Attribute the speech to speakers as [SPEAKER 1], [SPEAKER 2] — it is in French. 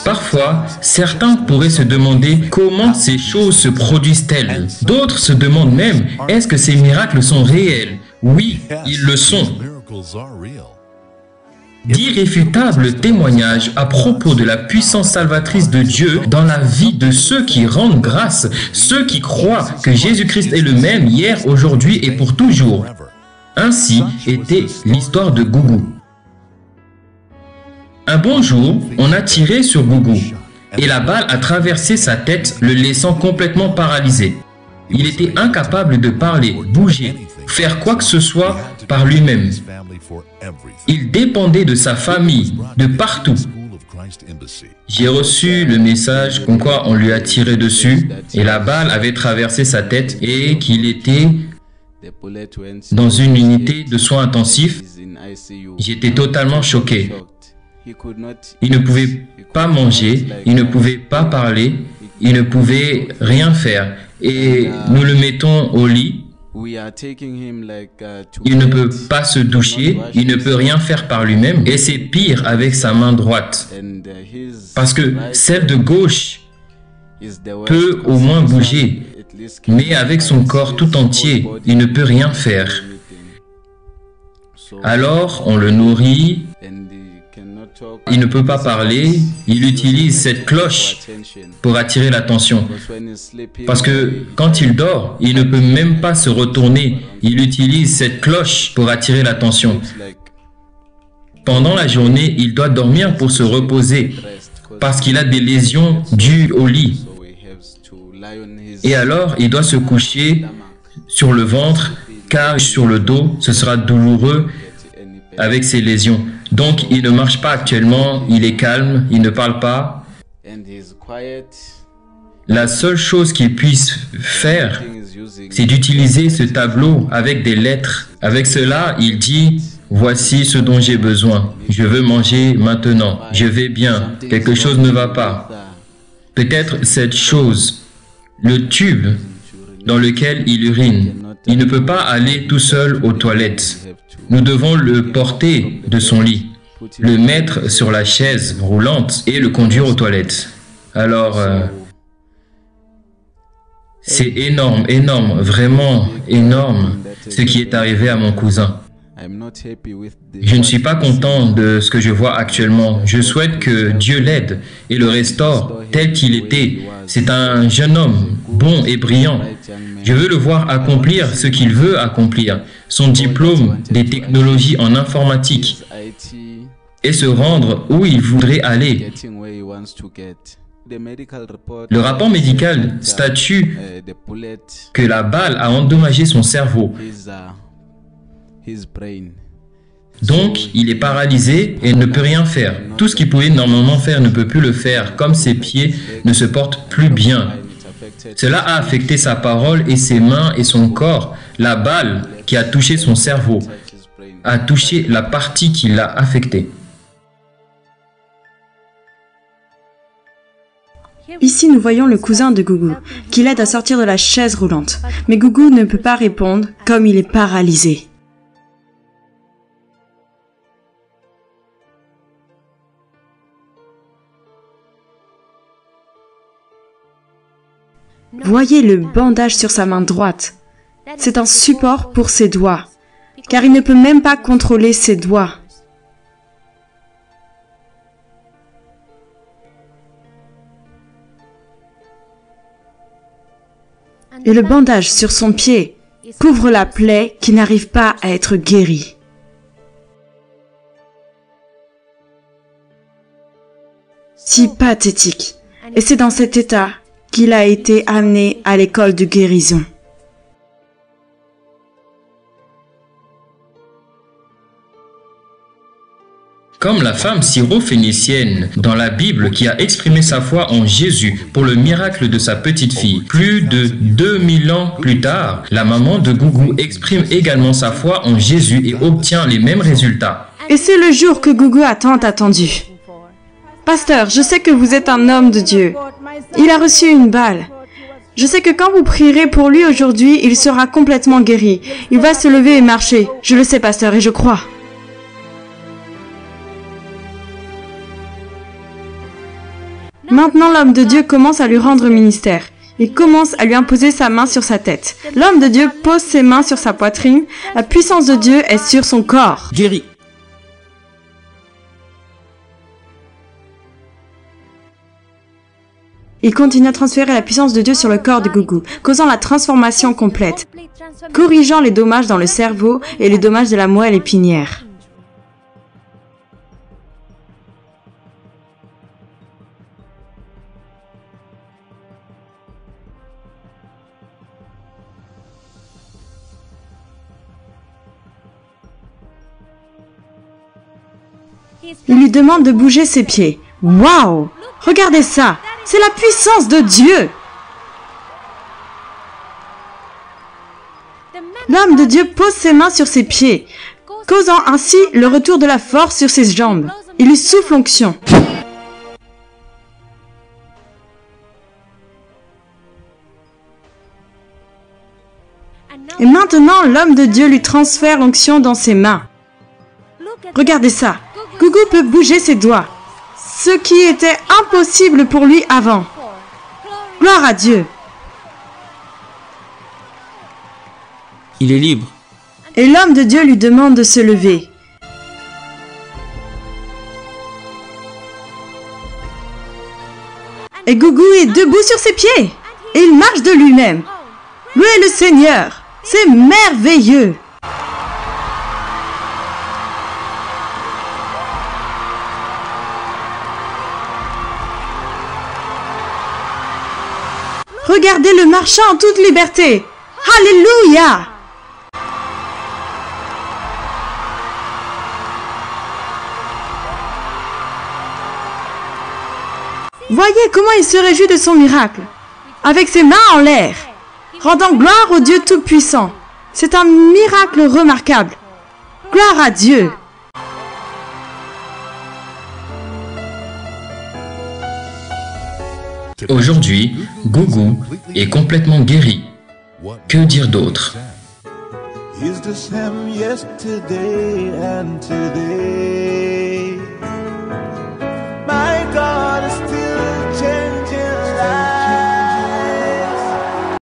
[SPEAKER 1] Parfois, certains pourraient se demander comment ces choses se produisent-elles. D'autres se demandent même, est-ce que ces miracles sont réels? Oui, ils le sont. D'irréfutables témoignages à propos de la puissance salvatrice de Dieu dans la vie de ceux qui rendent grâce, ceux qui croient que Jésus-Christ est le même hier, aujourd'hui et pour toujours. Ainsi était l'histoire de Gougou. Un bon jour, on a tiré sur Gougou et la balle a traversé sa tête, le laissant complètement paralysé. Il était incapable de parler, bouger, faire quoi que ce soit par lui-même. Il dépendait de sa famille, de partout. J'ai reçu le message comme quoi on lui a tiré dessus et la balle avait traversé sa tête et qu'il était dans une unité de soins intensifs. J'étais totalement choqué. Il ne pouvait pas manger, il ne pouvait pas parler, il ne pouvait rien faire. Et nous le mettons au lit. Il ne peut pas se doucher, il ne peut rien faire par lui-même. Et c'est pire avec sa main droite. Parce que celle de gauche peut au moins bouger. Mais avec son corps tout entier, il ne peut rien faire. Alors, on le nourrit. Il ne peut pas parler, il utilise cette cloche pour attirer l'attention. Parce que quand il dort, il ne peut même pas se retourner. Il utilise cette cloche pour attirer l'attention. Pendant la journée, il doit dormir pour se reposer parce qu'il a des lésions dues au lit. Et alors, il doit se coucher sur le ventre car sur le dos, ce sera douloureux avec ses lésions. Donc, il ne marche pas actuellement, il est calme, il ne parle pas. La seule chose qu'il puisse faire, c'est d'utiliser ce tableau avec des lettres. Avec cela, il dit, voici ce dont j'ai besoin. Je veux manger maintenant. Je vais bien. Quelque chose ne va pas. Peut-être cette chose, le tube dans lequel il urine. Il ne peut pas aller tout seul aux toilettes. Nous devons le porter de son lit, le mettre sur la chaise roulante et le conduire aux toilettes. Alors, c'est énorme, énorme, vraiment énorme ce qui est arrivé à mon cousin. Je ne suis pas content de ce que je vois actuellement. Je souhaite que Dieu l'aide et le restaure tel qu'il était. C'est un jeune homme, bon et brillant. Je veux le voir accomplir ce qu'il veut accomplir, son diplôme des technologies en informatique, et se rendre où il voudrait aller. Le rapport médical statue que la balle a endommagé son cerveau. Donc, il est paralysé et ne peut rien faire. Tout ce qu'il pouvait normalement faire ne peut plus le faire, comme ses pieds ne se portent plus bien. Cela a affecté sa parole et ses mains et son corps. La balle qui a touché son cerveau a touché la partie qui l'a affecté.
[SPEAKER 2] Ici, nous voyons le cousin de Gougou, qui l'aide à sortir de la chaise roulante. Mais Gougou ne peut pas répondre, comme il est paralysé. Voyez le bandage sur sa main droite. C'est un support pour ses doigts, car il ne peut même pas contrôler ses doigts. Et le bandage sur son pied couvre la plaie qui n'arrive pas à être guérie. Si pathétique. Et c'est dans cet état qu'il a été amené à l'école de guérison.
[SPEAKER 1] Comme la femme syro-phénicienne dans la Bible qui a exprimé sa foi en Jésus pour le miracle de sa petite fille. Plus de 2000 ans plus tard, la maman de Gougou exprime également sa foi en Jésus et obtient les mêmes résultats.
[SPEAKER 2] Et c'est le jour que Gougou a tant attendu. Pasteur, je sais que vous êtes un homme de Dieu. Il a reçu une balle. Je sais que quand vous prierez pour lui aujourd'hui, il sera complètement guéri. Il va se lever et marcher. Je le sais, pasteur, et je crois. Maintenant, l'homme de Dieu commence à lui rendre ministère. Il commence à lui imposer sa main sur sa tête. L'homme de Dieu pose ses mains sur sa poitrine. La puissance de Dieu est sur son corps.
[SPEAKER 3] Guéri.
[SPEAKER 2] Il continue à transférer la puissance de Dieu sur le corps de Gugu, causant la transformation complète, corrigeant les dommages dans le cerveau et les dommages de la moelle épinière. Il lui demande de bouger ses pieds. Waouh! Regardez ça! C'est la puissance de Dieu! L'homme de Dieu pose ses mains sur ses pieds, causant ainsi le retour de la force sur ses jambes. Il lui souffle l'onction. Et maintenant, l'homme de Dieu lui transfère l'onction dans ses mains. Regardez ça. Gugu peut bouger ses doigts, ce qui était impossible pour lui avant. Gloire à Dieu.
[SPEAKER 3] Il est libre.
[SPEAKER 2] Et l'homme de Dieu lui demande de se lever. Et Gugu est debout sur ses pieds. Et il marche de lui-même. Louez le Seigneur. C'est merveilleux. Regardez le marchand en toute liberté. Alléluia! Voyez comment il se réjouit de son miracle, avec ses mains en l'air, rendant gloire au Dieu Tout-Puissant. C'est un miracle remarquable. Gloire à Dieu!
[SPEAKER 1] Aujourd'hui, Gugu est complètement guéri. Que dire d'autre?
[SPEAKER 4] He's the same yesterday and today